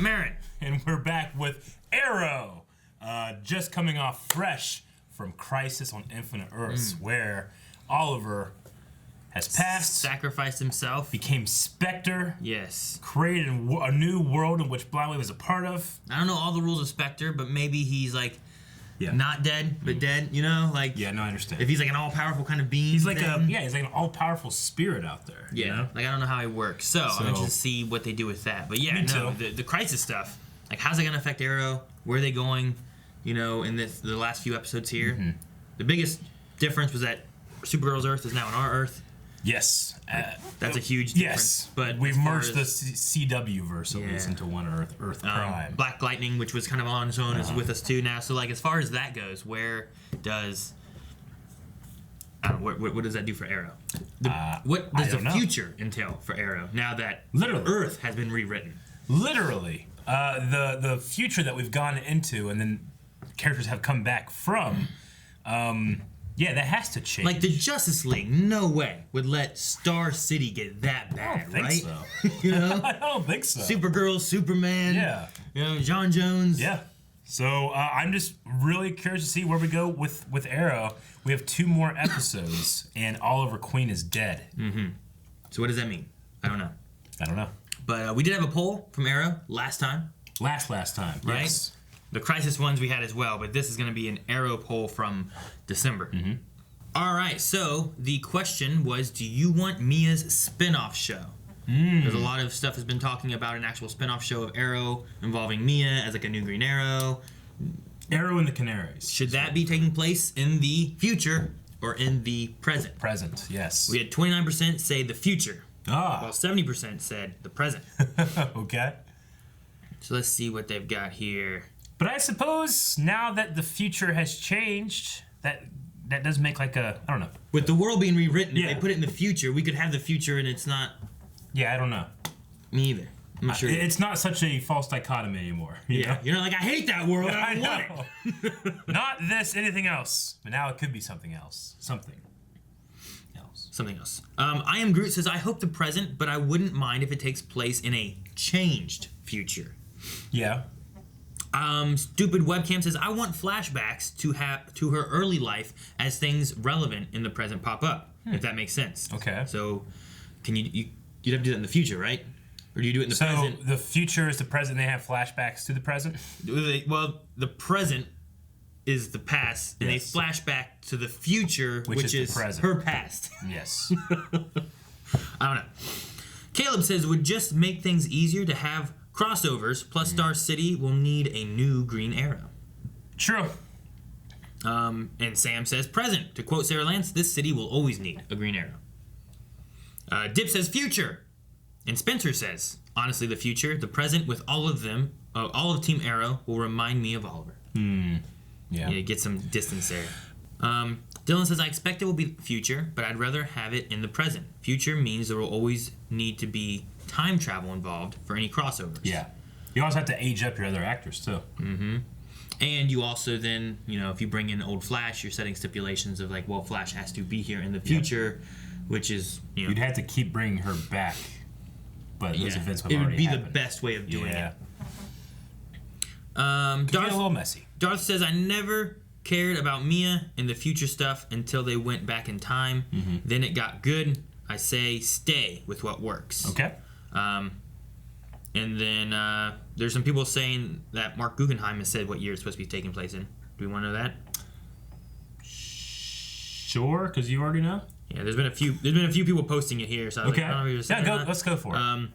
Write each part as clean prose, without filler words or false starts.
I'm Aaron. And we're back with Arrow. Just coming off fresh from Crisis on Infinite Earths, where Oliver has passed, Sacrificed himself. became Spectre, Yes. created a new world in which Blindwave is a part of. I don't know all the rules of Spectre, but maybe he's like not dead, but dead, you know? Like, Yeah, no, I understand. if he's like an all-powerful kind of being. He's like he's like an all-powerful spirit out there. Yeah, you know? like I don't know how he works. So I'm interested to see what they do with that. But yeah, Me no, too. the Crisis stuff, like how's it going to affect Arrow? Where are they going, you know, in the last few episodes here? Mm-hmm. The biggest difference was that Supergirl's Earth is now on our Earth. Yes. That's a huge difference. Yes, but we've as far merged as- the CW verse at least into one Earth Prime. Black Lightning, which was kind of on its own, is with us too now. So, like, as far as that goes, where does what does that do for Arrow? What does the future entail for Arrow now that Literally. Earth has been rewritten? Literally, the future that we've gone into, and then characters have come back from. Yeah, that has to change. Like the Justice League, no way would let Star City get that bad, I don't think right? so. You know, I don't think so. Supergirl, Superman, Yeah. you know, John Jones. Yeah. So I'm just really curious to see where we go with Arrow. We have 2 more episodes, and Oliver Queen is dead. So what does that mean? I don't know. I don't know. But we did have a poll from Arrow last time. Last time, Right? yes. The Crisis ones we had as well, but this is going to be an Arrow poll from December. All right, so the question was, do you want Mia's spin-off show? There's a lot of stuff has been talking about an actual spin-off show of Arrow involving Mia as like a new Green Arrow. Arrow and the Canaries. Should that be taking place in the future or in the present? Present, yes. We had 29% say the future, while 70% said the present. Okay. So let's see what they've got here. But I suppose now that the future has changed, that does make like a, I don't know. With the world being rewritten, if Yeah. they put it in the future, we could have the future and it's not Yeah, I don't know. me either. I'm not sure. It's not such a false dichotomy anymore. You know? You're not like, I hate that world. I don't want it. know. Not this, anything else. But now it could be something else. Something else. Something else. I Am Groot says, I hope the present, but I wouldn't mind if it takes place in a changed future. Yeah. Stupid Webcam says, I want flashbacks to her early life as things relevant in the present pop up, if that makes sense. Okay. So, can you'd have to do that in the future, right? Or do you do it in the present? So the future is the present. They have flashbacks to the present. Well, the present is the past, and Yes. they flash back to the future, which is is the present. her past. Yes. I don't know. Caleb says, would just make things easier to have crossovers, plus Star City will need a new Green Arrow. True. And Sam says, present. To quote Sarah Lance, this city will always need a Green Arrow. Dip says, future. And Spencer says, honestly, the future, the present with all of them, all of Team Arrow will remind me of Oliver. Yeah. Get some distance there. Dylan says, I expect it will be future, but I'd rather have it in the present. Future means there will always need to be time travel involved for any crossovers. Yeah. You also have to age up your other actors too. And you also then, if you bring in old Flash, you're setting stipulations of like, well, Flash has to be here in the future, which is, You'd have to keep bringing her back, but those events would already it would be happened. the best way of doing it. Could get a little messy. Darth says, I never cared about Mia and the future stuff until they went back in time. Then it got good. I say stay with what works. Okay. And then there's some people saying that Mark Guggenheim has said what year it's supposed to be taking place in. Do we want to know that? Sure, because you already know. Yeah, there's been a few people posting it here. So I was like, I don't know if you're saying that. Let's go for it.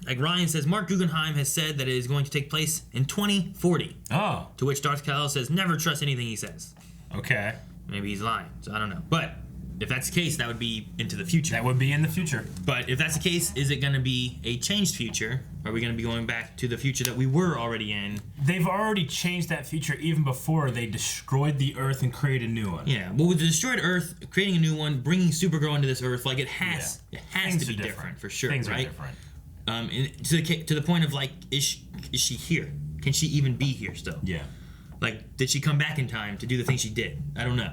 Like Ryan says, Mark Guggenheim has said that it is going to take place in 2040. Oh. To which Darth Kal says, never trust anything he says. Okay. Maybe he's lying, so I don't know. But if that's the case, that would be into the future. That would be in the future. But if that's the case, is it going to be a changed future? Are we going to be going back to the future that we were already in? They've already changed that future even before they destroyed the Earth and created a new one. Yeah, well, with the destroyed Earth, creating a new one, bringing Supergirl into this Earth, like it has Things to be are different for sure, Things right? are different. And to the point of like, is she here? Can she even be here still? Yeah. Like, did she come back in time to do the thing she did? I don't know.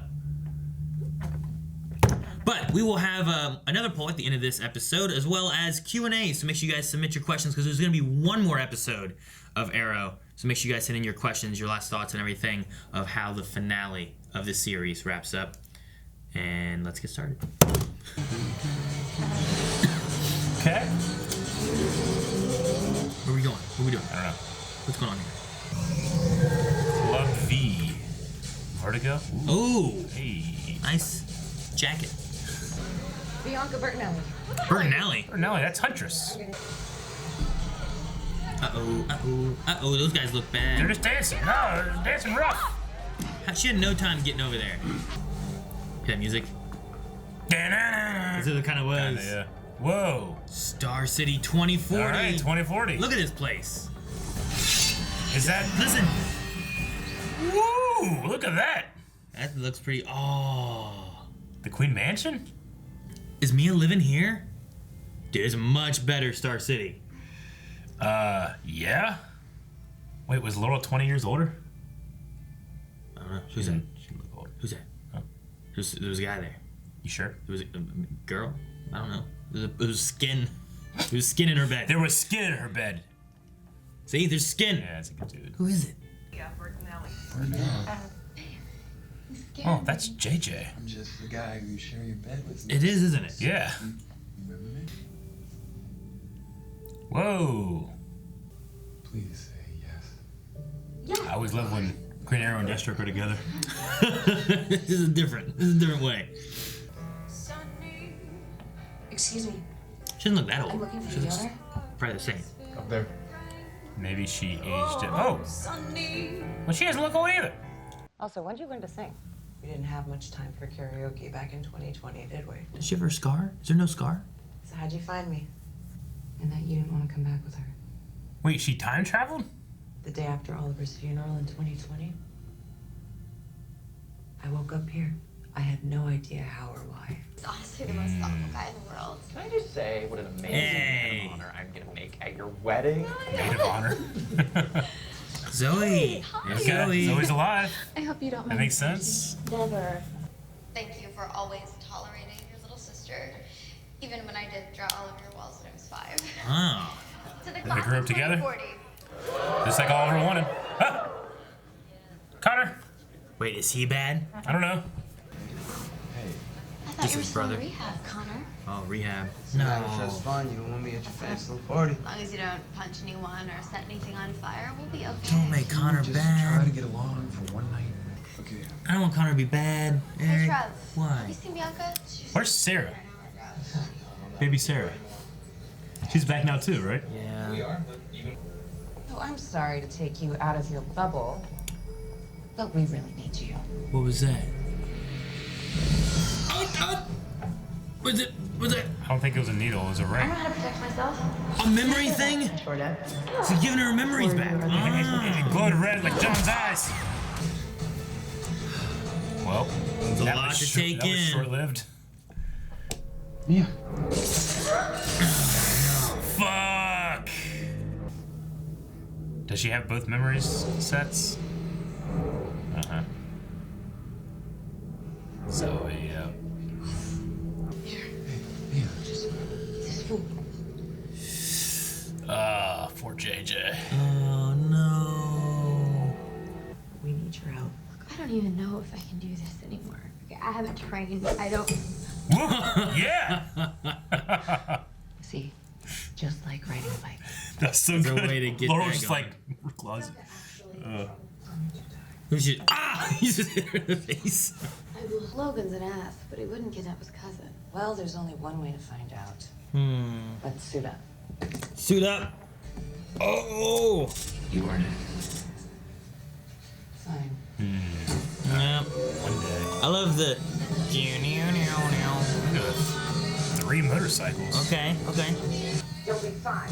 But we will have another poll at the end of this episode, as well as Q&A. So make sure you guys submit your questions, because there's going to be one more episode of Arrow. So make sure you guys send in your questions, your last thoughts, and everything of how the finale of this series wraps up. And let's get started. Okay. Where are we going? What are we doing? I don't know. What's going on here? Club V. Vertigo? Oh, Hey. nice jacket. Bianca Bertinelli. Bertinelli. No, that's Huntress. Uh-oh. Those guys look They're bad. just dancing. No, they're dancing rough. She had no time getting over there. Hear that music? That's what it kind of was. Yeah. Whoa. Star City 2040. All right, 2040. Look at this place. Is that? Listen. Woo! Look at that. That looks pretty. Oh. The Queen Mansion? Is Mia living here? Dude, it's a much better Star City. Yeah. Wait, was Laurel 20 years older? I don't know. Who's that? She looked old. Who's that? Oh. There was a guy there. You sure? There was a girl? I don't know. It was skin. There was skin in her bed. There was skin in her bed. See, there's skin. Yeah, that's a good dude. Who is it? Yeah, Bertinelli. Oh, that's JJ. I'm just the guy who you share your bed with. It is, isn't it? Yeah. Remember me? Whoa. Please say yes. I always love when Green Arrow and Deathstroke are together. This is a different way. Excuse me. She doesn't look that old. I'm looking for She the looks owner. probably the same. Up there. Maybe she aged it. Oh. Well, she doesn't look old either. Also, when did you learn to sing? We didn't have much time for karaoke back in 2020, did we? Does she have her scar? Is there no scar? So how'd you find me? And that you didn't want to come back with her. Wait, she time traveled? The day after Oliver's funeral in 2020? I woke up here. I had no idea how or why. He's honestly the most thoughtful guy in the world. Can I just say what an amazing Hey. man of honor I'm gonna make at your wedding? Maid of honor. Zoe. Hi. There's Okay, Zoe. Zoe's alive. I hope you don't That mind. makes sense. Never. Thank you for always tolerating your little sister, even when I did draw all of your walls when I was 5. Oh. To the They class grew of up together? 2040. Just like Oliver wanted. Ah! Connor. Wait, is he bad? I don't know. Hey, I thought This you were is still in brother. rehab, Connor. Oh, rehab. that's fine. You don't want me at your fancy little party. As long as you don't punch anyone or set anything on fire, we'll be okay. Don't make Connor Just try to bad. get along for one night. Okay. I don't want Connor to be bad. Hey, Eric. Trev. Have Why? you seen Bianca? She's Where's Sarah? Baby Sarah. She's back now too, right? Yeah. Oh, I'm sorry to take you out of your bubble, but we really need you. What was that? Oh. Was it? I don't think it was a needle, it was a I know ring. how to protect myself. A memory thing? So giving her memories back. It Ah. glowed red like John's eyes. Well, It's a lot to take that was in. short-lived. Mia. Fuck! Does she have both memories sets? Uh-huh. Zoe, yeah. Mia. For JJ. Oh no. We need your help. I don't even know if I can do this anymore. Okay, I haven't trained. I don't. Woo! Yeah! See, just like riding a bike. That's so There's a good. way to get Laurel's that just going. like, we're closet. Who should? Ah! He just hit her in the face. Logan's an ass, but he wouldn't kidnap his cousin. Well, there's only one way to find out. Let's suit up. Suit up. Oh. You earned it. Fine. Yeah. One day. I love the. Look at 3 motorcycles. Okay. You'll be fine.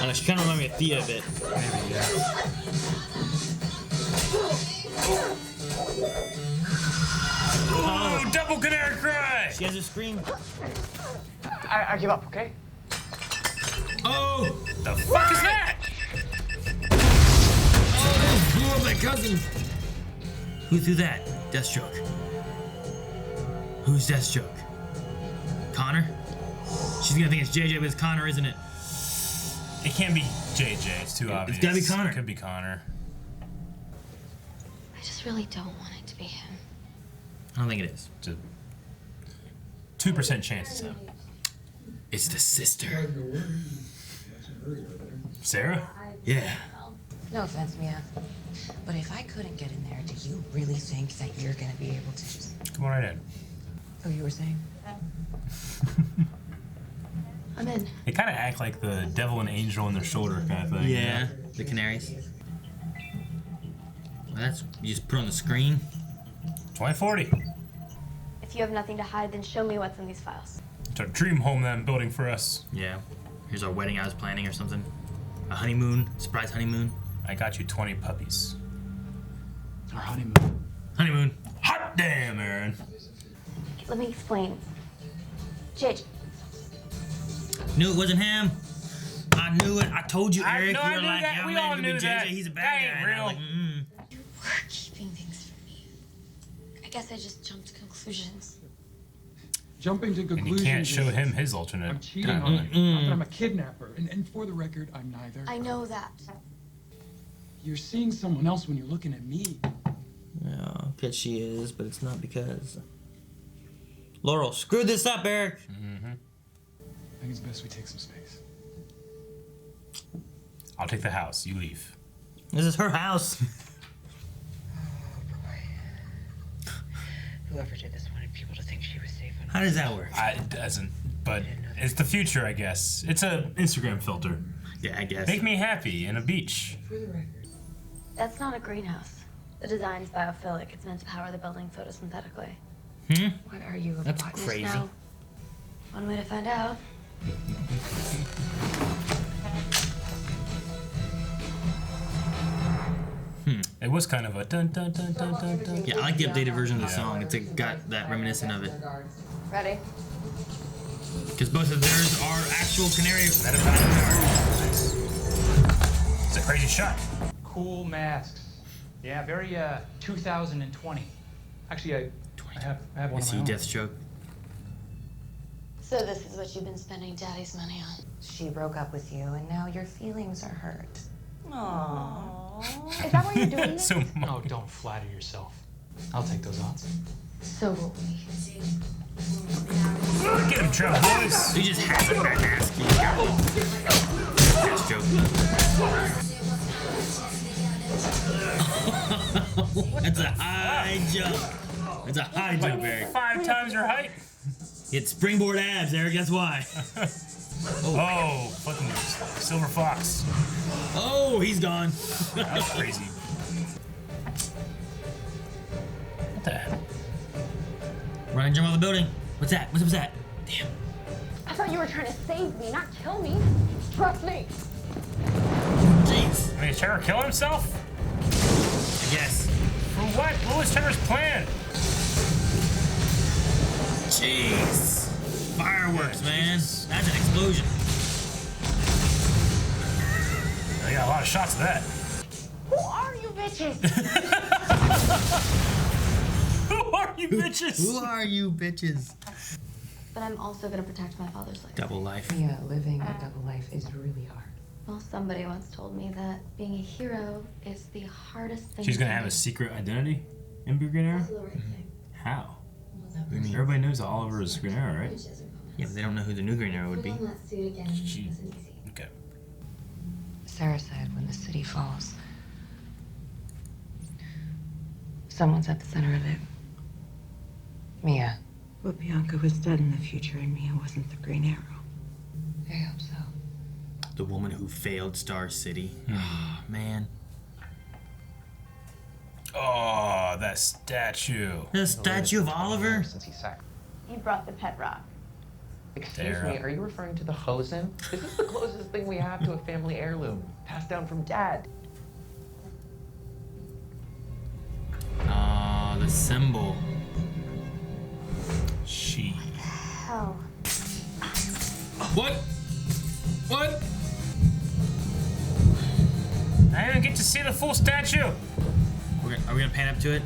I know, she kind of reminded me of Thea a bit. Maybe, yeah. Oh, double canary cry! She has a scream. I give up, okay? Oh! The fuck is that? Oh, blew up my cousin. Who threw that? Deathstroke. Who's Deathstroke? Connor? She's gonna think it's JJ, but it's Connor, isn't it? It can't be JJ. It's too obvious. It's gotta be Connor. It could be Connor. I just really don't want it to be him. I don't think it is. It's a 2% chance it's him. It's the sister. Sarah? Yeah. No offense, Mia. But if I couldn't get in there, do you really think that you're gonna be able to just... Come on right in. Oh, you were saying? I'm in. They kind of act like the devil and angel on their shoulder kind of thing. Yeah, the Canaries. Well, that's, you just put on the screen. 2040. If you have nothing to hide, then show me what's in these files. It's our dream home that I'm building for us. Yeah. Here's our wedding I was planning or something. A honeymoon, surprise honeymoon. I got you 20 puppies. Our honeymoon. Honeymoon. Hot damn, Aaron. Let me explain. JJ. Knew it wasn't him. I knew it. I told you, Eric. I You were knew like, that. yeah, We man, all look knew at that. JJ. He's a That bad ain't guy. And I was like, real. You were keeping things from me. I guess I just jumped to conclusions. Jumping to And conclusions. you can't show is- him his alternate. I'm cheating on you. Not that I'm a kidnapper. And for the record, I'm neither. I know that. You're seeing someone else when you're looking at me. Yeah, because she is, but it's not because. Laurel, screw this up, Eric. I think it's best we take some space. I'll take the house. You leave. This is her house. Whoever did this wanted people to think she was safe. How does that work? It doesn't, but it's the future, I guess. It's a Instagram filter. Yeah, I guess. Make me happy in a beach. For the record. That's not a greenhouse. The design's biophilic. It's meant to power the building photosynthetically. What are you, a That's botanist crazy. now? One way to find out. It was kind of a dun dun dun dun dun dun. Yeah, I like the updated version of the song. It's got that reminiscent of it. Ready? Because both of theirs are actual canary. It's a crazy shot. Cool masks. Yeah, very 2020. Actually, I have I one of see my own. Deathstroke. So this is what you've been spending Daddy's money on. She broke up with you, and now your feelings are hurt. Is that why you're doing this? So No, don't flatter yourself. I'll take those odds. So will we. get him, Trump boys. He just has a fat ass. Deathstroke. That's a high jump. That's a high jump, Eric. 5 times your height. It's springboard abs, Eric. That's why. Oh, fucking silver fox. Oh, he's gone. That was crazy. What the hell? Run and jump off the building. What's that? What's that? Damn. I thought you were trying to save me, not kill me. Trust me. Jeez. I mean, is Trevor killing himself? I guess. For what? What was Trevor's plan? Jeez. Fireworks, man. That's an explosion. They got a lot of shots of that. Who are you bitches? Who are you bitches? Who are you, bitches? But I'm also gonna protect my father's legacy. Double life. Yeah, living a double life is really hard. Well, somebody once told me that being a hero is the hardest thing. She's gonna to have a do. secret identity in Green Arrow? How? Everybody knows that Oliver is Green Arrow, right? Yeah, but they don't know who the new Green Arrow would be. She... Okay. Sarah said when the city falls, someone's at the center of it. Mia. But Bianca was dead in the future, and Mia wasn't the Green Arrow. I hope so. The woman who failed Star City. Oh, man. Oh, that statue. The statue of Oliver? Since he sacked. You brought the pet rock. Excuse There. me, are you referring to the hosen? This is the closest thing we have to a family heirloom, passed down from Dad. Oh, the symbol. She. Hell. What? What? I didn't get to see the full statue. Are we gonna pan up to it?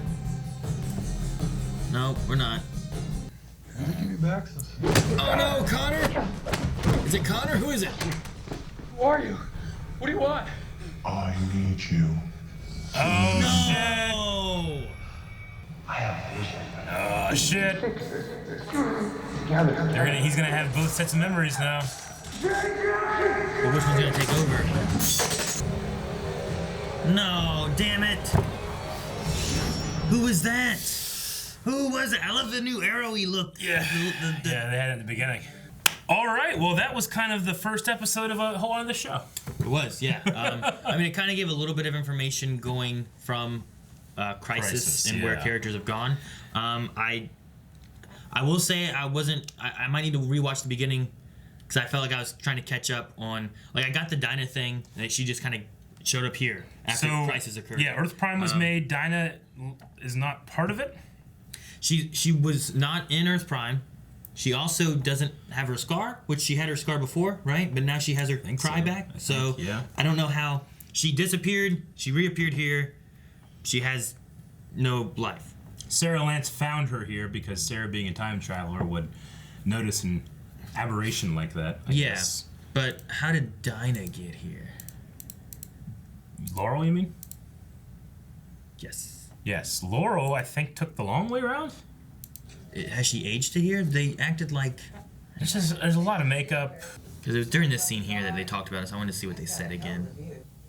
No, we're not. Give me back. Oh no, Connor! Is it Connor? Who is it? Who are you? What do you want? I need you. Oh, No! I have vision. Oh, shit. He's gonna have both sets of memories now. But which one's gonna take over? No, damn it! Who was that? Who was it? I love the new Arrow-y look. Yeah. Yeah, they had it in the beginning. All right, well, that was kind of the first episode of a whole other show. It was, yeah. I mean, it kind of gave a little bit of information going from Crisis and where characters have gone. I will say I might need to rewatch the beginning because I felt like I was trying to catch up on, like, I got the Dinah thing and she just kind of showed up here after Crisis occurred. Yeah, Earth Prime was made. Dinah is not part of it. She was not in Earth Prime. She also doesn't have her scar, which she had her scar before, right? But now she has her cry back. So I don't know how she disappeared. She reappeared here. She has no life. Sarah Lance found her here because Sarah, being a time traveler, would notice an aberration like that. I guess. But how did Dinah get here? Laurel, you mean? Yes. Yes, Laurel, I think, took the long way around. Has she aged to here? They acted like... There's a lot of makeup. Because it was during this scene here that they talked about it, so I wanted to see what they said again.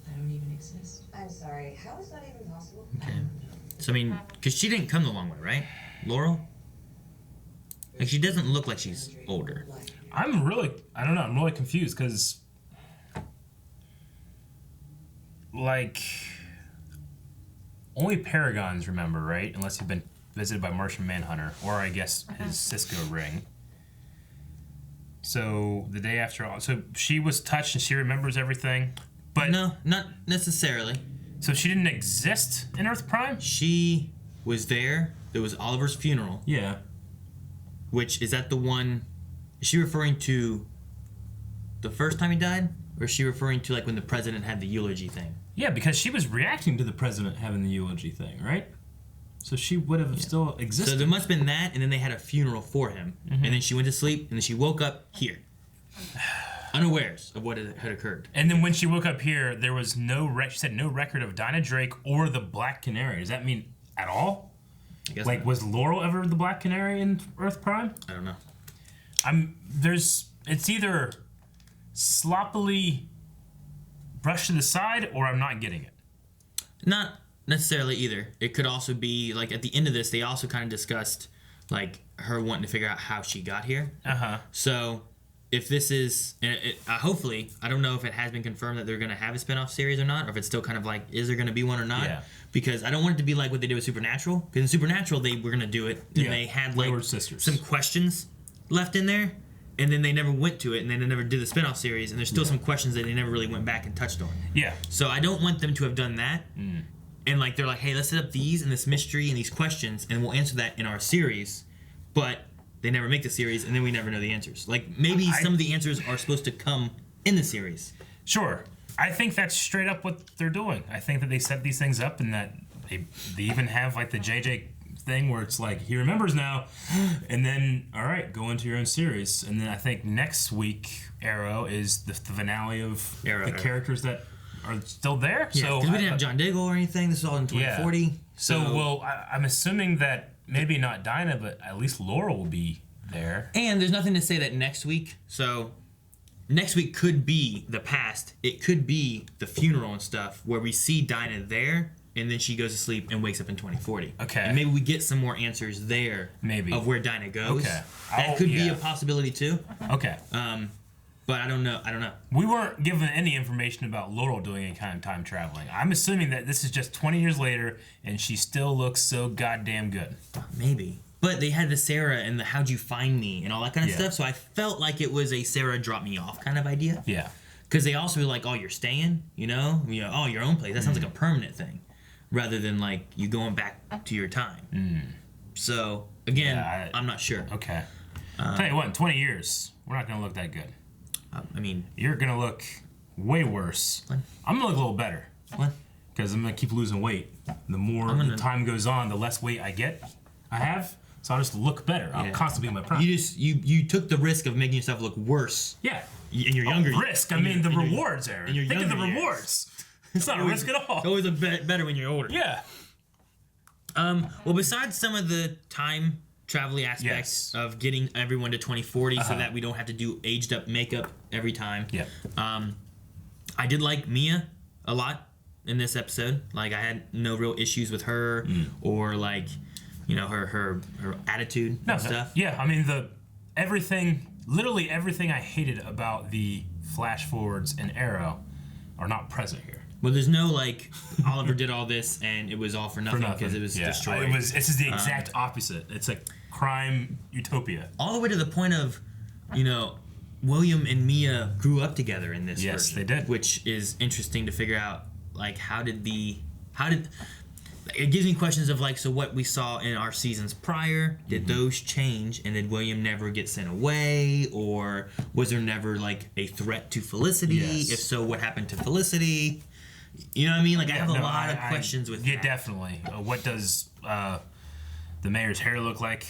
I don't even exist. I'm sorry, how is that even possible? Okay. So, I mean, because she didn't come the long way, right? Laurel? Like, she doesn't look like she's older. I don't know, I'm really confused, because... Like... Only Paragons remember, right? Unless you've been visited by Martian Manhunter, or I guess his Cisco ring. So the day after, so she was touched and she remembers everything, but no, not necessarily. So she didn't exist in Earth Prime. She was there. There was Oliver's funeral. Yeah. Which is that the one? Is she referring to the first time he died, or is she referring to like when the president had the eulogy thing? Yeah, because she was reacting to the president having the eulogy thing, right? So she would have still existed. So there must have been that, and then they had a funeral for him. And then she went to sleep, and then she woke up here. Unawares of what had occurred. And then when she woke up here, there was she said no record of Dinah Drake or the Black Canary. Does that mean at all? I guess like, not. Was Laurel ever the Black Canary in Earth Prime? I don't know. It's either sloppily brushed to the side, or I'm not getting it. Not necessarily either. It could also be, like, at the end of this, they also kind of discussed, like, her wanting to figure out how she got here. So, if this is, and hopefully, I don't know if it has been confirmed that they're going to have a spin-off series or not, or if it's still kind of like, is there going to be one or not? Yeah. Because I don't want it to be like what they did with Supernatural. Because in Supernatural, they were going to do it, and they had, like, some questions left in there. And then they never went to it, and then they never did the spin-off series, and there's still some questions that they never really went back and touched on. Yeah. So I don't want them to have done that. And, like, they're like, hey, let's set up these and this mystery and these questions, and we'll answer that in our series. But they never make the series, and then we never know the answers. Like, maybe some of the answers are supposed to come in the series. Sure. I think that's straight up what they're doing. I think that they set these things up, and that they even have, like, the JJ thing where it's like, he remembers now, and then, all right, go into your own series. And then I think next week, Arrow is the finale of the characters that are still there. Yeah, because we didn't have John Diggle or anything. This is all in 2040. Yeah. So well, I'm assuming that maybe not Dinah, but at least Laurel will be there. And there's nothing to say that next week, so next week could be the past. It could be the funeral and stuff where we see Dinah there, and then she goes to sleep and wakes up in 2040. Okay. And maybe we get some more answers there. Maybe. Of where Dinah goes. Okay. That could be a possibility too. Okay. But I don't know. We weren't given any information about Laurel doing any kind of time traveling. I'm assuming that this is just 20 years later, and she still looks so goddamn good. Maybe. But they had the Sarah and the how'd you find me and all that kind of stuff, so I felt like it was a Sarah drop me off kind of idea. Yeah. Because they also were like, oh, you're staying, oh, your own place. That sounds like a permanent thing, rather than like you going back to your time. So, again, I'm not sure. Okay. Tell you what, in 20 years, we're not going to look that good. I mean... You're going to look way worse. What? I'm going to look a little better. What? Because I'm going to keep losing weight. The more the time goes on, the less weight I have. So I'll just look better. I'll constantly be in my prime. You took the risk of making yourself look worse. Yeah. In your younger risk. I mean the rewards, Aaron. Think of the rewards. It's not a risk at all. It's always better when you're older. Yeah. Well, besides some of the time travel aspects of getting everyone to 2040 so that we don't have to do aged up makeup every time. Yeah. I did like Mia a lot in this episode. Like, I had no real issues with her or like, you know, her attitude and stuff. Yeah, I mean literally everything I hated about the flash forwards in Arrow are not present here. Well, there's no like Oliver did all this and it was all for nothing because it was destroyed. This is the exact opposite. It's like crime utopia. All the way to the point of, you know, William and Mia grew up together in this Yes, version, they did. Which is interesting to figure out. Like, how did it gives me questions of like, so what we saw in our seasons prior, did those change, and did William never get sent away, or was there never like a threat to Felicity? Yes. If so, what happened to Felicity? You know what I mean? Like, I have a lot of questions with that. Yeah, definitely. What does the mayor's hair look like?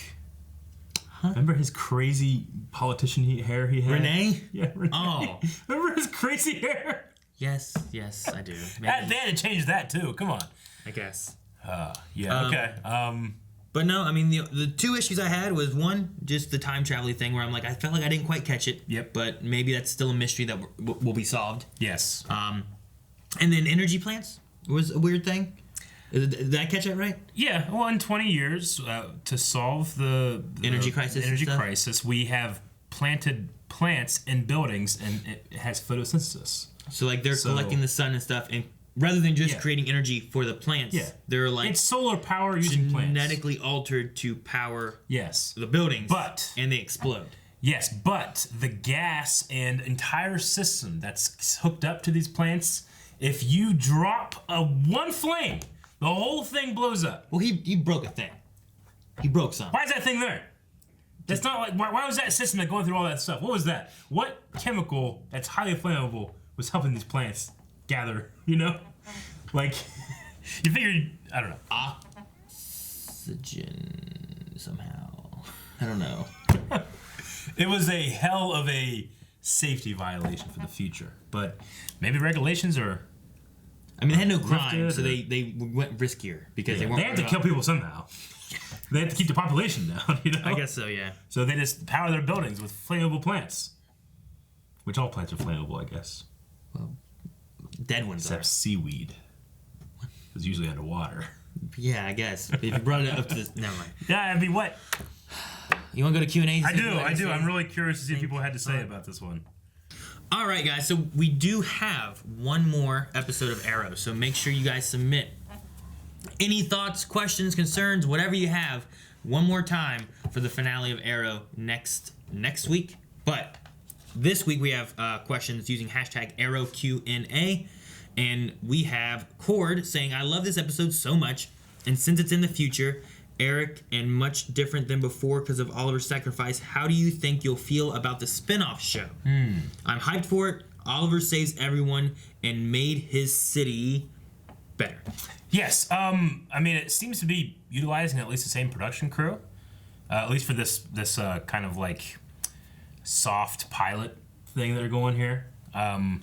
Huh? Remember his crazy politician hair he had? Renee? Yeah, Renee. Oh. Remember his crazy hair? Yes, I do. They had to change that too. Come on. I guess. Okay. But no, I mean, the two issues I had was, one, just the time traveling thing where I'm like, I felt like I didn't quite catch it. Yep. But maybe that's still a mystery that will be solved. Yes. And then energy plants was a weird thing. Did I catch that right? Yeah. Well, in 20 years, to solve the energy crisis, we have planted plants in buildings, and it has photosynthesis. So like they're collecting the sun and stuff, and rather than just creating energy for the plants, they're like, it's solar power using plants, genetically altered to power the buildings, and they explode. Yes, but the gas and entire system that's hooked up to these plants, if you drop one flame, the whole thing blows up. Well, he broke a thing. He broke something. Why is that thing there? That's not like, why was that system going through all that stuff? What was that? What chemical that's highly flammable was helping these plants gather, you know? Like, you figured, I don't know. Oxygen, somehow. I don't know. It was a hell of a safety violation for the future. But maybe regulations are... I mean, they had no crime, so they went riskier because they weren't... They had to kill people somehow. They had to keep the population down, you know? I guess so, yeah. So they just power their buildings with flammable plants. Which all plants are flammable, I guess. Well, dead ones except seaweed. It's usually underwater. Yeah, I guess. If you brought it up to this... Never mind. Yeah, it'd be wet. You want to go to Q&A? I do. I'm really curious to see what people had to say about this one. All right, guys. So we do have one more episode of Arrow. So make sure you guys submit any thoughts, questions, concerns, whatever you have, one more time for the finale of Arrow next week. But this week we have questions using hashtag ArrowQNA. And we have Cord saying, I love this episode so much. And since it's in the future, Eric, and much different than before because of Oliver's sacrifice, how do you think you'll feel about the spin-off show? I'm hyped for it. Oliver saves everyone and made his city better. Yes. I mean, it seems to be utilizing at least the same production crew. At least for this kind of like soft pilot thing that are going here. I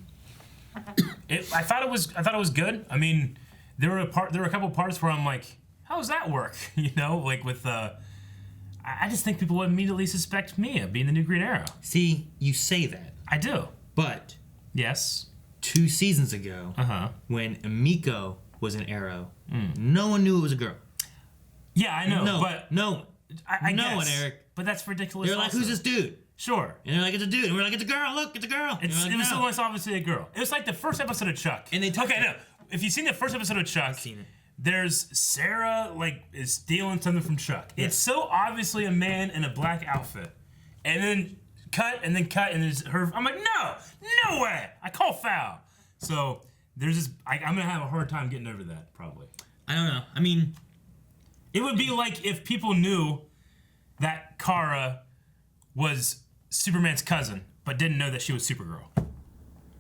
thought it was good. I mean, there were a couple parts where I'm like, how does that work? You know, like with I just think people would immediately suspect Mia being the new Green Arrow. See, you say that. I do. But yes, 2 seasons ago, when Emiko was an Arrow, no one knew it was a girl. Yeah, I know, but no one. I no guess, one, Eric. But that's ridiculous. They're like, also. Who's this dude? Sure. And they're like, it's a dude. And we're like, it's a girl. Look, it's a girl. It was almost obviously a girl. It was like the first episode of Chuck. And they no. If you've seen the first episode of Chuck, there's Sarah is stealing something from Chuck. Yeah. It's so obviously a man in a black outfit, and then cut, and there's her. I'm like, no way. I call foul. So there's this. I'm gonna have a hard time getting over that probably. I don't know. I mean, it would be like if people knew that Kara was Superman's cousin, but didn't know that she was Supergirl.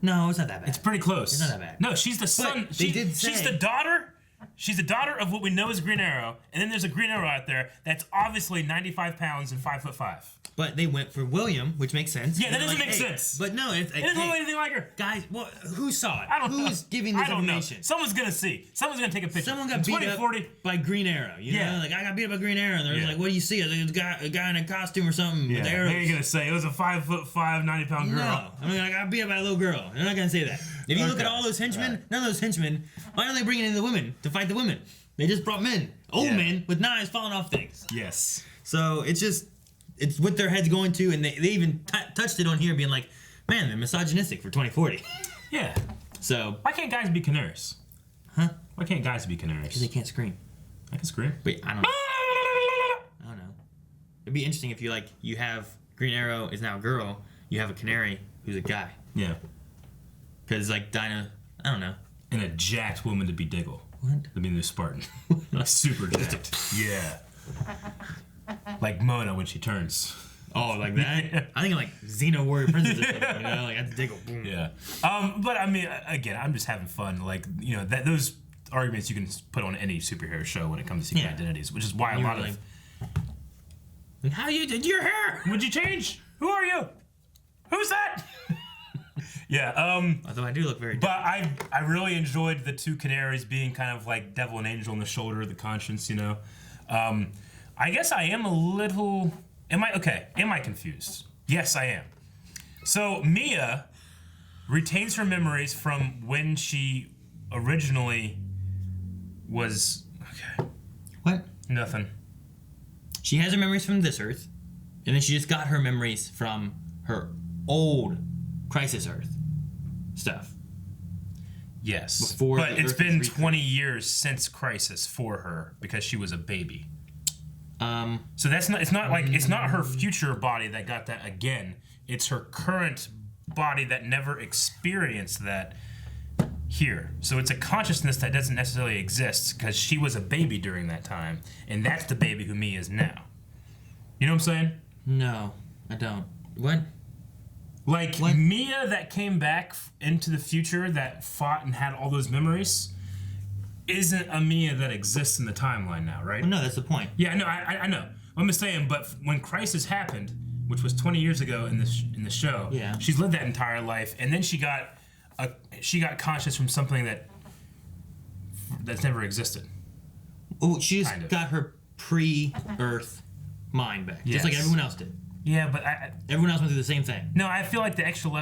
No, it's not that bad. It's pretty close. It's not that bad. No, she's the son. She's the daughter She's the daughter of what we know as Green Arrow, and then there's a Green Arrow out there that's obviously 95 pounds and 5'5". But they went for William, which makes sense. Yeah, that doesn't like, make sense. But no, it's It doesn't look anything like her. Guys, well, who saw it? I don't know. Who's giving this I don't information? know. Someone's gonna see. Someone's gonna take a picture. Someone got beat up by Green Arrow. You know, like I got beat up by Green Arrow, and they're like, "What do you see? A guy in a costume or something with arrows." They're gonna say it was a 5'5", 90-pound girl. No, I mean, I got beat up by a little girl. They're not gonna say that. If you look at all those henchmen, none of those henchmen. Why are they bringing in the women to fight the women? They just brought men, old men with knives falling off things. Yes. So it's what their heads going to, and they even touched it on here, being like, "Man, they're misogynistic for 2040." Yeah. So why can't guys be canaries? Huh? Why can't guys be canaries? Because they can't scream. I can scream. Wait, I don't know. It'd be interesting if you have Green Arrow is now a girl, you have a canary who's a guy. Yeah. Because like Dinah, I don't know. And a jacked woman to be Diggle. What? I mean, the Spartan. Super jacked. Yeah. Like Mona when she turns. Oh, like that? Yeah. I think like Xena Warrior Princess or something. You know, like that's Diggle. Boom. Yeah. But I mean, again, I'm just having fun. Like, you know, those arguments you can put on any superhero show when it comes to secret identities, which is why a lot of. Like, how you did your hair? Would you change? Who are you? Who's that? Yeah. Although I do look very. But I really enjoyed the two canaries being kind of like devil and angel on the shoulder of the conscience. You know. I guess I am a little. Am I confused? Yes, I am. So Mia retains her memories from when she originally was. Okay. What? Nothing. She has her memories from this Earth, and then she just got her memories from her old Crisis Earth stuff. Yes. Before, but it's been 20 years since Crisis for her because she was a baby. So that's not. It's not like it's not her future body that got that again. It's her current body that never experienced that here. So it's a consciousness that doesn't necessarily exist because she was a baby during that time, and that's the baby who Mia is now. You know what I'm saying? No, I don't. What? Like Mia that came back into the future that fought and had all those memories isn't a Mia that exists in the timeline now, right? Well, no, that's the point. Yeah, no, I know. I'm just saying, but when Crisis happened, which was 20 years ago in the show, yeah, she's lived that entire life, and then she got conscious from something that's never existed. Oh, she just got her pre-Earth mind back, just like everyone else did. Yeah, but everyone else went through the same thing. No, I feel like the extra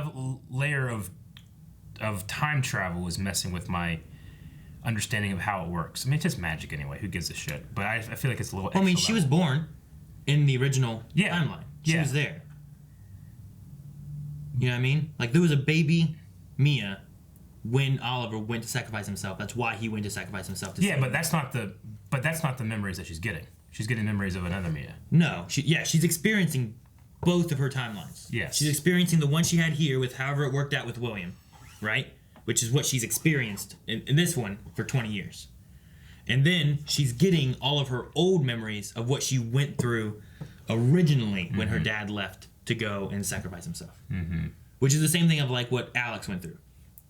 layer of time travel was messing with my understanding of how it works. I mean, it's just magic anyway. Who gives a shit? But I feel like it's a little. Well, I mean, she was born in the original timeline. She was there. You know what I mean? Like there was a baby Mia when Oliver went to sacrifice himself. That's why he went to sacrifice himself. But that's not the memories that she's getting. She's getting memories of another Mia. No, she's experiencing both of her timelines. Yes. She's experiencing the one she had here with however it worked out with William, right? Which is what she's experienced in this one for 20 years. And then she's getting all of her old memories of what she went through originally when her dad left to go and sacrifice himself. Mm-hmm. Which is the same thing of like what Alex went through.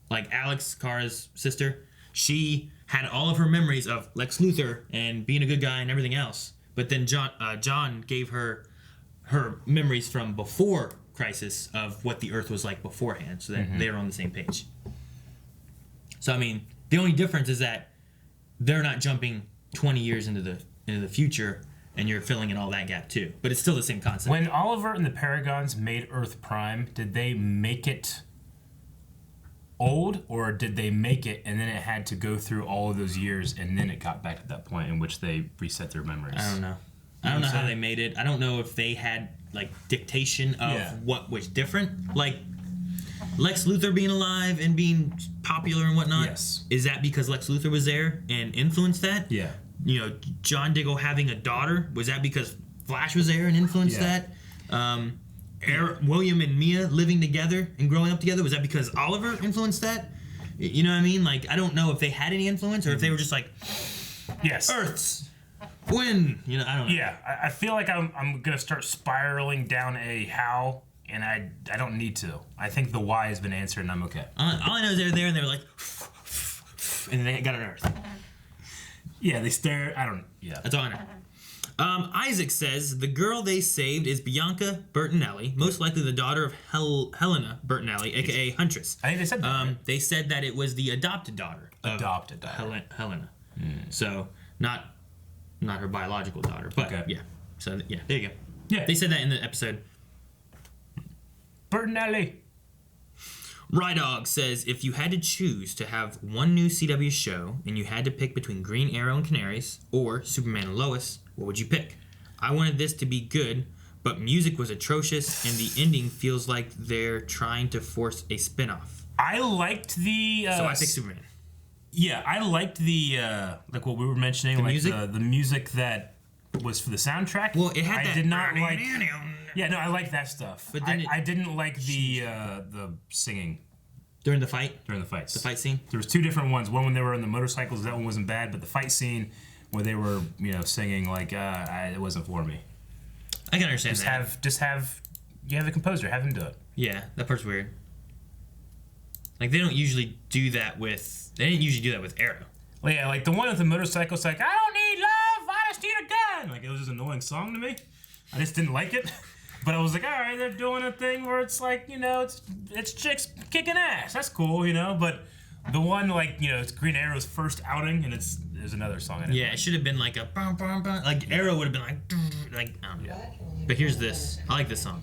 Like Alex, Kara's sister, she had all of her memories of Lex Luthor and being a good guy and everything else. But then John gave her memories from before Crisis of what the Earth was like beforehand, so that they're on the same page. So I mean, the only difference is that they're not jumping 20 years into the future, and you're filling in all that gap too. But it's still the same concept. When Oliver and the Paragons made Earth Prime, did they make it old, or did they make it and then it had to go through all of those years and then it got back to that point in which they reset their memories? I don't know. I don't know how they made it. I don't know if they had like dictation of what was different. Like Lex Luthor being alive and being popular and whatnot. Yes. Is that because Lex Luthor was there and influenced that? Yeah. You know, John Diggle having a daughter, was that because Flash was there and influenced that? William and Mia living together and growing up together, was that because Oliver influenced that? You know what I mean? Like, I don't know if they had any influence or if they were just like, yes, Earths when, you know, I don't know. Yeah, I feel like I'm gonna start spiraling down a how, and I don't need to. I think the why has been answered, and I'm okay. All I know is they're there and they're like, and then they got an Earth. Yeah, they stare. I don't. Yeah. That's all I know. Isaac says the girl they saved is Bianca Bertinelli, most likely the daughter of Helena Bertinelli, aka Huntress. I think they said that. Right? They said that it was the adopted daughter. Helena. So not her biological daughter, but yeah. So yeah, there you go. Yeah, they said that in the episode. Bertinelli. Rydog says if you had to choose to have one new CW show and you had to pick between Green Arrow and Canaries or Superman and Lois, what would you pick? I wanted this to be good, but music was atrocious and the ending feels like they're trying to force a spin-off. I liked the... so I picked Superman. Yeah, I liked the, like what we were mentioning, the music that was for the soundtrack. Well, it had that... I did not like... Yeah, no, I like that stuff. But then I didn't like the singing. During the fight? During the fights. The fight scene? There was two different ones. One when they were on the motorcycles, that one wasn't bad, but the fight scene where they were, singing, it wasn't for me. I can understand that. You have the composer, have him do it. Yeah, that part's weird. Like, they didn't usually do that with Arrow. Well, yeah, like the one with the motorcycles, like, I don't need love, I just need a gun. Like, it was just an annoying song to me. I just didn't like it. But I was like, all right, they're doing a thing where it's like, it's chicks kicking ass. That's cool, But the one, it's Green Arrow's first outing, and there's another song in it. Yeah, it should have been like a bum, bum, bum. Like Arrow would have been like I don't know. Yeah. But here's this. I like this song.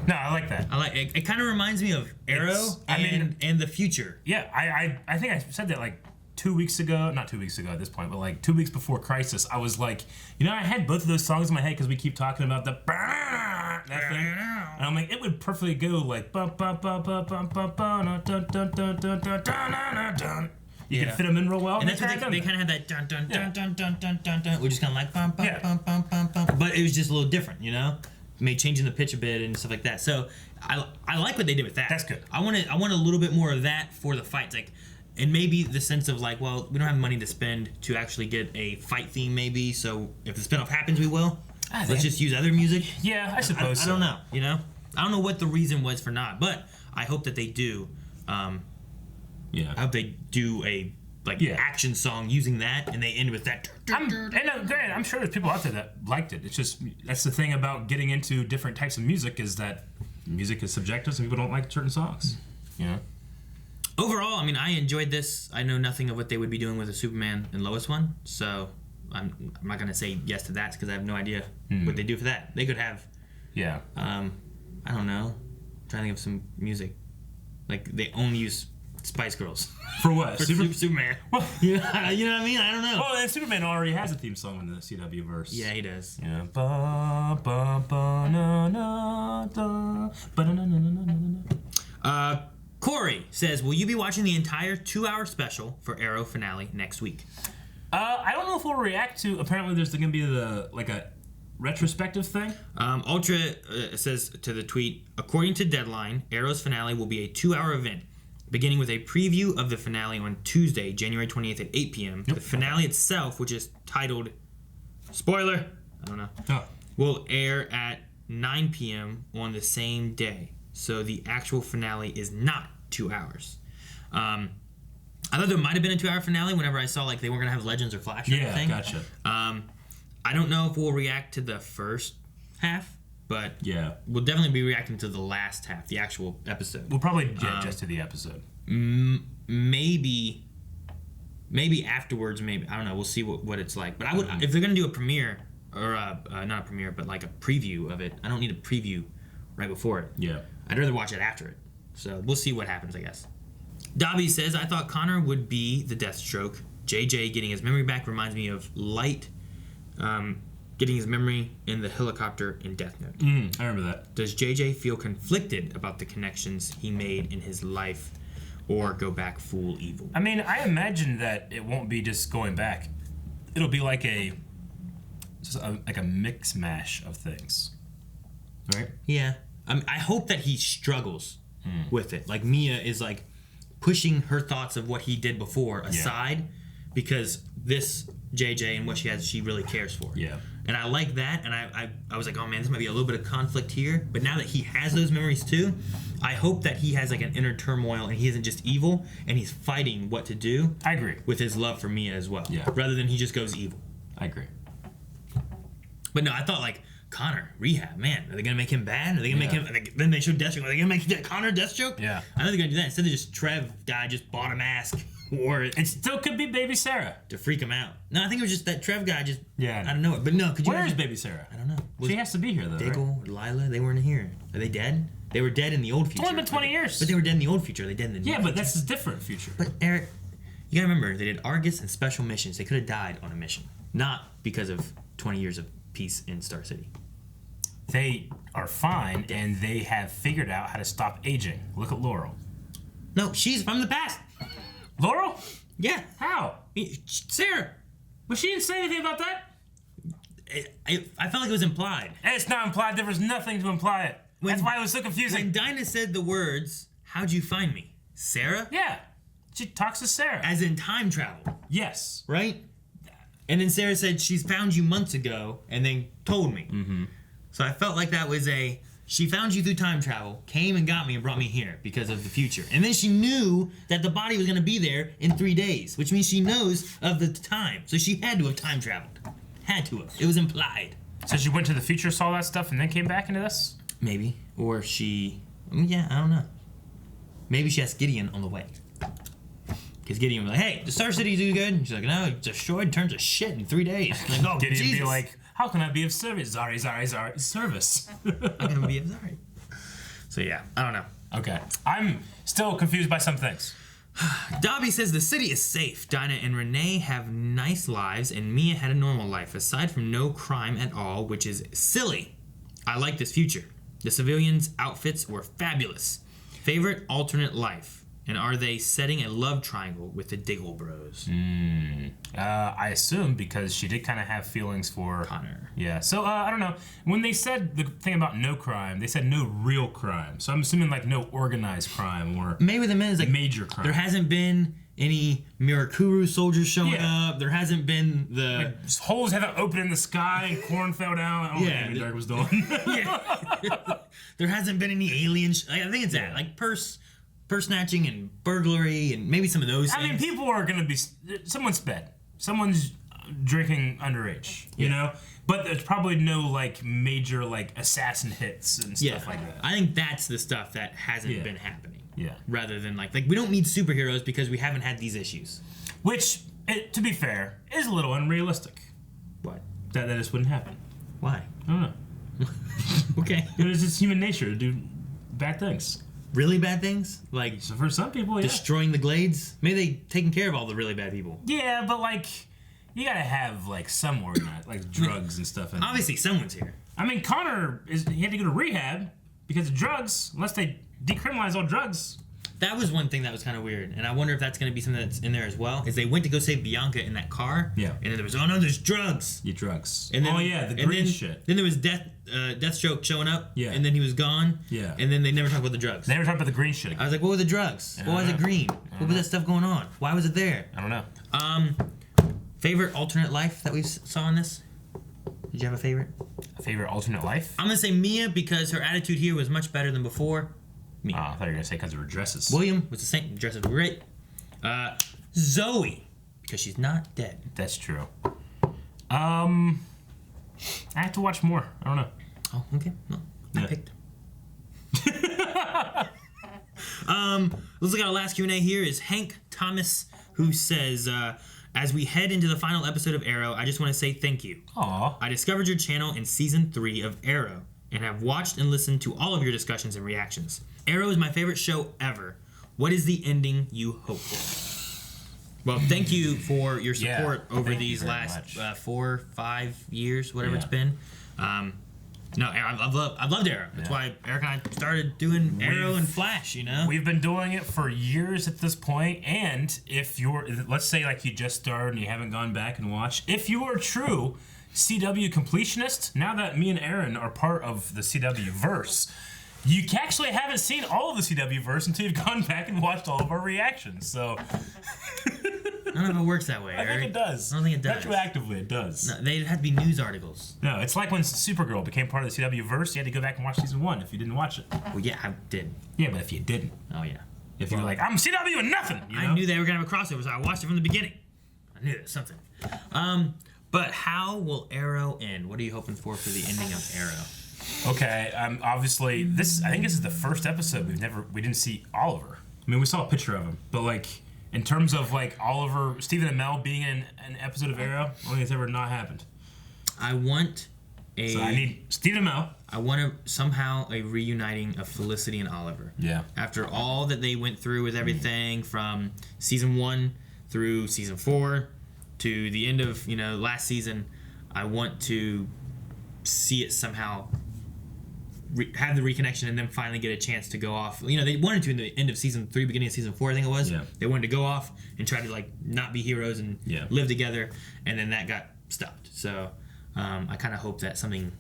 No, I like that. I like it. It kind of reminds me of Arrow and the future. Yeah, I think I said that 2 weeks ago, not 2 weeks ago at this point, but 2 weeks before Crisis, I was like, I had both of those songs in my head because we keep talking about that thing, and I'm like, it would perfectly go You can fit them in real well. And that's what they kind of had that dun dun dun dun dun dun dun dun. We're just kind of like bum bum bum bum bum bum. But it was just a little different, Made changing the pitch a bit and stuff like that. So I like what they did with that. That's good. I want a little bit more of that for the fights, and maybe the sense of we don't have money to spend to actually get a fight theme, maybe. So if the spinoff happens, we will. Let's just use other music. Yeah, I suppose. I don't know. I don't know what the reason was for not, but I hope that they do. I hope they do a action song using that, and they end with that. Granted, I'm sure there's people out there that liked it. It's just that's the thing about getting into different types of music is that music is subjective. Some people don't like certain songs. Overall, I enjoyed this. I know nothing of what they would be doing with the Superman and Lois one, so I'm not gonna say yes to that because I have no idea what they do for that. They could have. Yeah. I don't know. I'm trying to think of some music. They only use Spice Girls. For what? For Superman. Well, you know what I mean? I don't know. Well, and Superman already has a theme song in the CW verse. Yeah, he does. Yeah. Ba, ba, ba, na, na, da, ba, na, na, na, na, na, na. Corey says, will you be watching the entire 2-hour special for Arrow finale next week? I don't know if we'll react to... Apparently there's going to be a retrospective thing. Ultra says to the tweet, according to Deadline, Arrow's finale will be a 2-hour event, beginning with a preview of the finale on Tuesday, January 28th at 8 p.m. Yep. The finale itself, which is titled, spoiler, I don't know, will air at 9 p.m. on the same day. So the actual finale is not 2 hours. I thought there might have been a 2-hour finale whenever I saw they weren't going to have Legends or Flash or anything. Yeah, gotcha. I don't know if we'll react to the first half, but we'll definitely be reacting to the last half, the actual episode. We'll probably get just to the episode. Maybe afterwards, maybe. I don't know. We'll see what it's like. But I would, if they're going to do a premiere, or not a premiere, but a preview of it, I don't need a preview right before it. Yeah. I'd rather watch it after it. So we'll see what happens, I guess. Dobby says, I thought Connor would be the Deathstroke. JJ getting his memory back reminds me of Light getting his memory in the helicopter in Death Note. I remember that. Does JJ feel conflicted about the connections he made in his life or go back full evil? I imagine that it won't be just going back. It'll be like a mix mash of things. Right? Yeah. I hope that he struggles with it. Mia is pushing her thoughts of what he did before aside because this JJ and what she really cares for. Yeah. And I like that, and I was like, oh man, this might be a little bit of conflict here. But now that he has those memories too, I hope that he has like an inner turmoil and he isn't just evil and he's fighting what to do. I agree. With his love for Mia as well. Yeah. Rather than he just goes evil. I agree. But no, I thought like, Connor, rehab, man, are they gonna make him bad? Are they gonna make him, then they showed Deathstroke, are they gonna make Connor Deathstroke? Yeah. I know they're gonna do that. Instead of just Trev guy just bought a mask. Or it still could be Baby Sarah to freak him out. No, I think it was just that Trev guy just I don't know it. But no, could you Where is Baby Sarah? I don't know. She has to be here though. Diggle, Lila, they weren't here. Are they dead? They were dead in the old future. It's only been 20 years. But they were dead in the old future. Are they dead in the new Yeah, but future? that's a different future. But Eric, you gotta remember, they did Argus and special missions. They could have died on a mission. Not because of 20 years of peace in Star City. They are fine, and they have figured out how to stop aging. Look at Laurel. No, she's from the past. Laurel? Yeah. How? Sarah. But she didn't say anything about that. I felt like it was implied. It's not implied. There was nothing to imply it. That's why it was so confusing. When Dinah said the words, how'd you find me? Sarah? Yeah. She talks to Sarah. As in time travel. Yes. Right? And then Sarah said, she's found you months ago, and then told me. Mm-hmm. So I felt like that was she found you through time travel, came and got me and brought me here because of the future. And then she knew that the body was going to be there in 3 days, which means she knows of the time. So she had to have time traveled. Had to have. It was implied. So she went to the future, saw that stuff, and then came back into this? Maybe. Or she... Yeah, I don't know. Maybe she asked Gideon on the way. Because Gideon was like, hey, the Star City do good? And she's like, no, it's destroyed, turns to shit in 3 days. Like, oh, Gideon Jesus. be like, how can I be of service? Sorry, service. How can I be of sorry? So yeah, I don't know. Okay. I'm still confused by some things. Dobby says the city is safe. Dinah and Renee have nice lives, and Mia had a normal life, aside from no crime at all, which is silly. I like this future. The civilians' outfits were fabulous. Favorite alternate life? And are they setting a love triangle with the Diggle Bros? I assume because she did kind of have feelings for Connor. Yeah. So I don't know. When they said the thing about no crime, they said no real crime. So I'm assuming like no organized crime or maybe what they meant is like major crime. There hasn't been any Mirakuru soldiers showing up. There hasn't been the holes haven't opened in the sky and corn fell down. I don't know what Amy Dark was doing. There hasn't been any aliens. I think it's that like purse snatching and burglary and maybe some of those things. I mean, people are gonna be. Someone's sped. Someone's drinking underage. You know. But there's probably no like major like assassin hits and stuff like that. I think that's the stuff that hasn't been happening. Yeah. Rather than like we don't need superheroes because we haven't had these issues. Which, to be fair, is a little unrealistic. What? That just wouldn't happen. Why? I don't know. Okay. It's just human nature to do bad things. Really bad things? Like so for some people, destroying the glades? Maybe they taking care of all the really bad people. Yeah, but like you gotta have like some organized like drugs and stuff. Obviously, someone's here. I mean, Connor he had to go to rehab because of drugs. Unless they decriminalize all drugs. That was one thing that was kind of weird, and I wonder if that's going to be something that's in there as well. Is they went to go save Bianca in that car, and then there was there's drugs. Yeah, drugs. And then, the green shit. Then there was Deathstroke showing up, and then he was gone, and then they never talked about the drugs. They never talked about the green shit again. I was like, what were the drugs? Why was it green? What was that stuff going on? Why was it there? I don't know. Favorite alternate life that we saw in this? Did you have a favorite? A favorite alternate life? I'm gonna say Mia because her attitude here was much better than before. I thought you were gonna say because of her dresses. William was the same. Dresses were great. Zoe, because she's not dead. That's true. I have to watch more. I don't know. Oh, okay. No, I picked. Let's look at our last Q&A here. Is Hank Thomas, who says, as we head into the final episode of Arrow, I just want to say thank you. Aww. I discovered your channel in season 3 of Arrow and have watched and listened to all of your discussions and reactions. Arrow is my favorite show ever. What is the ending you hope for? Well, thank you for your support over these last 4-5 years, whatever it's been. I've loved Arrow. That's why Eric and I started doing Arrow and Flash, you know? We've been doing it for years at this point, and if you're, let's say like you just started and you haven't gone back and watched, if you are true CW completionist, now that me and Aaron are part of the CW verse, you actually haven't seen all of the CW verse until you've gone back and watched all of our reactions. So don't know if it works that way. I think it does. I don't think it does. Retroactively, it does. No, they had to be news articles. No, it's like when Supergirl became part of the CW verse. You had to go back and watch season 1 if you didn't watch it. Well, yeah, I did. Yeah, but if you didn't, Oh yeah. if you were like, I'm CW and nothing, you know? I knew they were gonna have a crossover, so I watched it from the beginning. I knew it, something. But how will Arrow end? What are you hoping for the ending of Arrow? Okay, obviously this. I think this is the first episode we didn't see Oliver. I mean, we saw a picture of him, but like in terms of like Oliver, Stephen and Mel being in an episode of Arrow, I don't think it's ever not happened. I want a. So I need Stephen and Mel. I want somehow a reuniting of Felicity and Oliver. Yeah. After all that they went through with everything from season 1 through season 4 to the end of last season, I want to see it somehow have the reconnection and then finally get a chance to go off. They wanted to in the end of season 3, beginning of season 4, I think it was. Yeah. They wanted to go off and try to like not be heroes and live together, and then that got stopped. So I kind of hope that something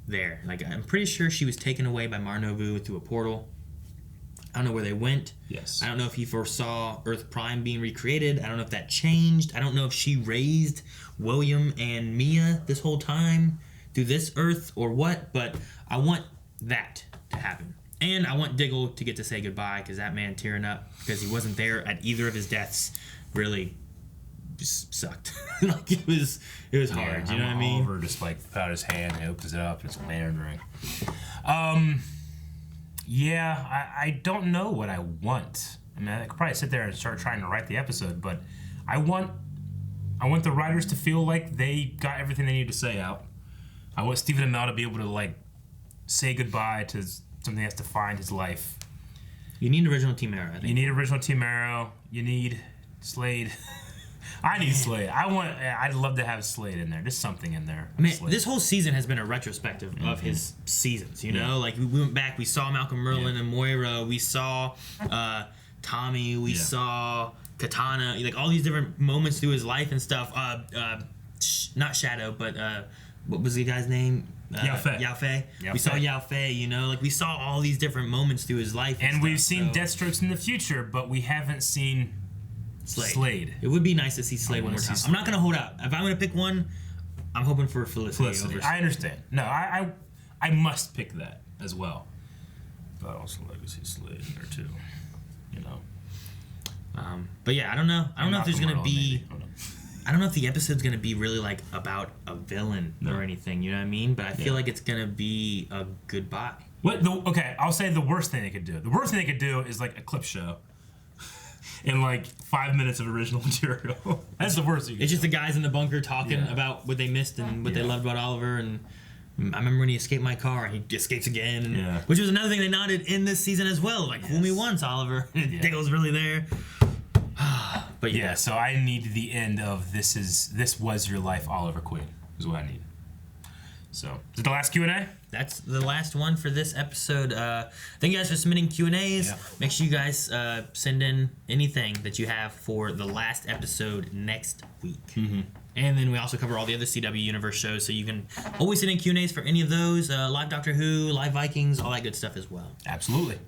there. Like I'm pretty sure she was taken away by Mar-Novu through a portal. I don't know where they went. Yes. I don't know if he foresaw Earth Prime being recreated. I don't know if that changed. I don't know if she raised William and Mia this whole time through this Earth or what, but I want that to happen. And I want Diggle to get to say goodbye, because that man tearing up because he wasn't there at either of his deaths really just sucked. Like it was hard. You know what I mean? Oliver just like put out his hand and opens it up and it's a lantern ring. Yeah, I don't know what I want. I mean, I could probably sit there and start trying to write the episode, but I want the writers to feel like they got everything they need to say out. I want Stephen and Mel to be able to like say goodbye to something that has defined his life. You need original Team Arrow, I think. You need original Team Arrow. You need Slade. I need Slade. I'd love to have Slade in there. There's something in there. I mean, Slade. this whole season has been a retrospective of his seasons, you know? Like, we went back, we saw Malcolm Merlin and Moira, we saw Tommy, we saw Katana, like, all these different moments through his life and stuff. Not Shadow, but what was the guy's name? Yao Fei. Yao Fei. We saw Yao Fei, you know? Like, we saw all these different moments through his life. And we've seen so. Deathstrokes in the future, but we haven't seen Slade. It would be nice to see Slade one more time. I'm not going to hold out. If I'm going to pick one, I'm hoping for Felicity. Over I understand. No, I must pick that as well. But also like to see Slade in there too. You know. But yeah, I don't know. I don't know if there's going to be... Maybe. I don't know if the episode's going to be really like about a villain or anything, you know what I mean? But I feel like it's going to be a goodbye. Okay, I'll say the worst thing they could do. The worst thing they could do is like a clip show. In like 5 minutes of original material. That's the worst thing. It's just the guys in the bunker talking about what they missed and what they loved about Oliver. And I remember when he escaped my car and he escapes again. And, which was another thing they nodded in this season as well. Like, fool me once, Oliver. Diggle's really there. But yeah, so I need the end of this was your life, Oliver Queen, is what I need. So, is it the last Q&A? That's the last one for this episode. Thank you guys for submitting Q&As. Yeah. Make sure you guys send in anything that you have for the last episode next week. Mm-hmm. And then we also cover all the other CW Universe shows, so you can always send in Q&As for any of those. Live Doctor Who, Live Vikings, all that good stuff as well. Absolutely.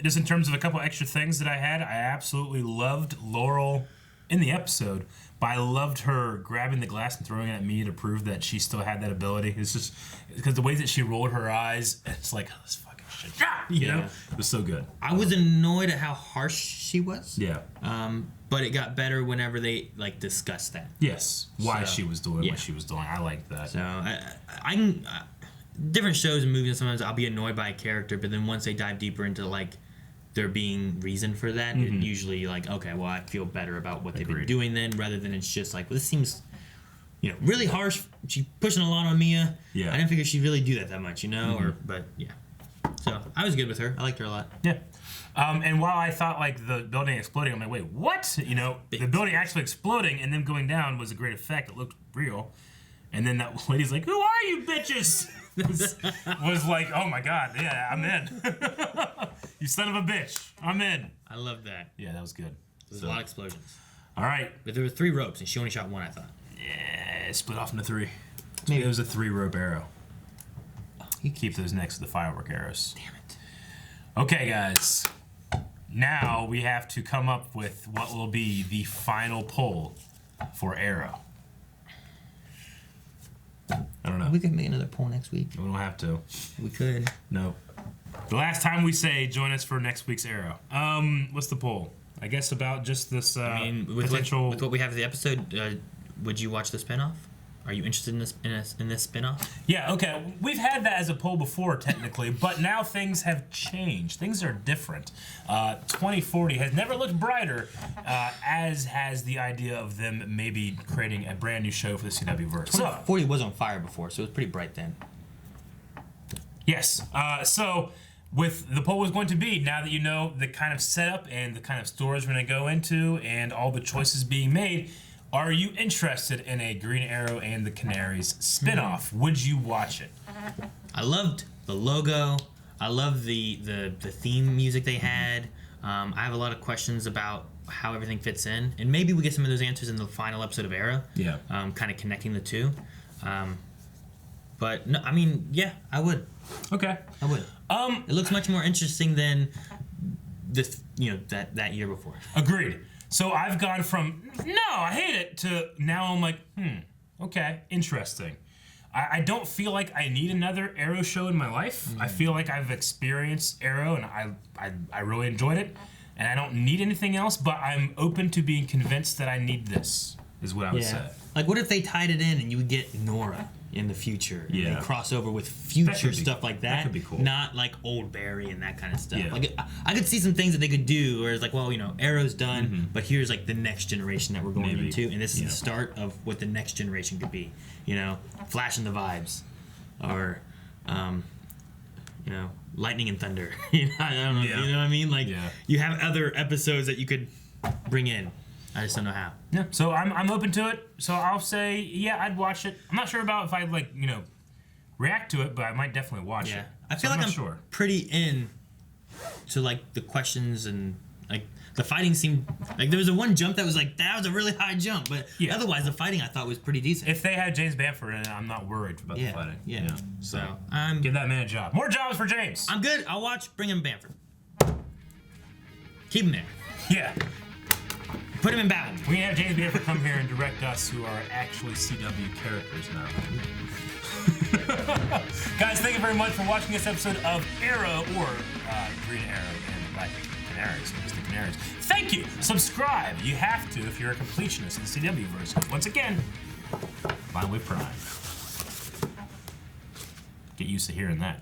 Just in terms of a couple extra things that I had, I absolutely loved Laurel in the episode. But I loved her grabbing the glass and throwing it at me to prove that she still had that ability. It's just because the way that she rolled her eyes, it's like, oh, this fucking shit. You know? It was so good. I was annoyed at how harsh she was. Yeah. But it got better whenever they like discussed that. Yes. Why she was doing what she was doing. I liked that. So I can different shows and movies. Sometimes I'll be annoyed by a character, but then once they dive deeper into like there being reason for that, it usually like, okay, well, I feel better about what they've been doing then, rather than it's just like, well, this seems, really harsh. She's pushing a lot on Mia. Yeah. I didn't figure she'd really do that much, but yeah. So I was good with her. I liked her a lot. Yeah. And while I thought like the building exploding, I'm like, wait, what? The building actually exploding and then going down was a great effect. It looked real. And then that lady's like, who are you bitches? was like, oh my God, yeah, I'm in. You son of a bitch, I'm in. I love that. Yeah, that was good. There's a lot of explosions. All right. But there were 3 ropes, and she only shot 1, I thought. Yeah, it split off into 3. Maybe it was a 3-rope arrow. You keep those next to the firework arrows. Damn it. Okay, guys. now we have to come up with what will be the final poll for Arrow. I don't know. We could make another poll next week. We don't have to. We could. No. The last time we say join us for next week's Arrow. What's the poll? I guess about just this potential. With what we have in the episode, would you watch the spinoff? Are you interested in this spinoff? Yeah, okay. We've had that as a poll before, technically, but now things have changed. Things are different. 2040 has never looked brighter, as has the idea of them maybe creating a brand new show for the CW verse. 2040 was on fire before, so it was pretty bright then. Yes. So, with the poll was going to be, now that you know the kind of setup and the kind of stories we're going to go into and all the choices being made, are you interested in a Green Arrow and the Canaries spinoff? Would you watch it? I loved the logo. I loved the theme music they had. I have a lot of questions about how everything fits in, and maybe we get some of those answers in the final episode of Arrow. Yeah. Kind of connecting the two. But no, I mean, yeah, I would. Okay. I would. It looks much more interesting than this, that year before. Agreed. So I've gone from, no, I hate it, to now I'm like, okay, interesting. I don't feel like I need another Arrow show in my life. I feel like I've experienced Arrow, and I really enjoyed it, and I don't need anything else, but I'm open to being convinced that I need this, is what I would say. Like, what if they tied it in and you would get Nora in the future? Yeah. And they cross over with future stuff like that. That could be cool. Not like Old Barry and that kind of stuff. Yeah. Like, I could see some things that they could do where it's like, well, Arrow's done, but here's like the next generation that we're going into, and this is the start of what the next generation could be. Flash and the Vibes, or Lightning and Thunder. I don't know. Yeah. You know what I mean? Like, you have other episodes that you could bring in. I just don't know how. Yeah. So I'm open to it. So I'll say, yeah, I'd watch it. I'm not sure about if I'd react to it, but I might definitely watch it. I feel like I'm pretty in to like the questions, and like the fighting seemed like there was one jump that was like, that was a really high jump, but otherwise the fighting I thought was pretty decent. If they had James Bamford in it, I'm not worried about the fighting. Yeah. So give that man a job. More jobs for James. I'm good. I'll watch. Bring him Bamford. Keep him there. Yeah. Put him in battle. We can have James Bamford come here and direct us, who are actually CW characters now. Guys, thank you very much for watching this episode of Arrow, or Green Arrow and Black Canaries, or just the Canaries. Thank you. Subscribe. You have to if you're a completionist in the CW verse. Once again, Fine with Prime. Get used to hearing that.